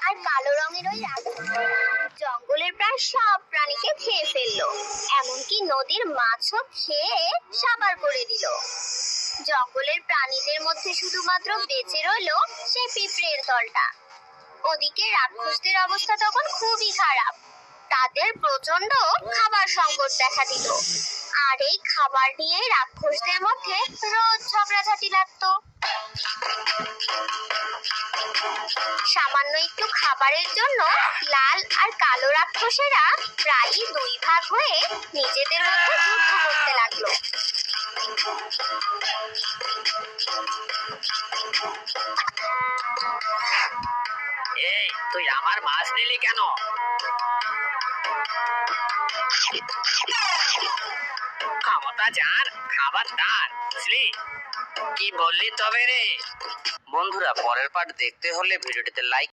আর কালো রঙের ওই জঙ্গলের প্রায় সব প্রাণীকে খেয়ে ফেললো, এমনকি নদীর মাছও খেয়ে সাবার করে দিল। জঙ্গলের প্রাণীদের মধ্যে শুধুমাত্র বেঁচে রইলো সেই পিঁপড়ের দলটা। ওদিকে রাক্ষসদের অবস্থা তখন খুবই খারাপ। তাদের প্রচন্ড খাবার সংকট দেখা দিল, আর এই খাবার নিয়ে রাক্ষসদের মধ্যে রোজ ঝগড়াঝাটি লাগতো। সামান্য একটু খাবারের জন্য লাল আর কালো রাক্ষসেরা প্রায়ই দুই ভাগ হয়ে নিজেদের মধ্যে যুদ্ধ করতে লাগলো। এই, তুই আমার মাছ নিলি কেন? ক্ষমতা যার, খাবার তার, বুঝলি? কি বললি তবে রে? বন্ধুরা, পরের পার্ট দেখতে হলে ভিডিওটিতে লাইক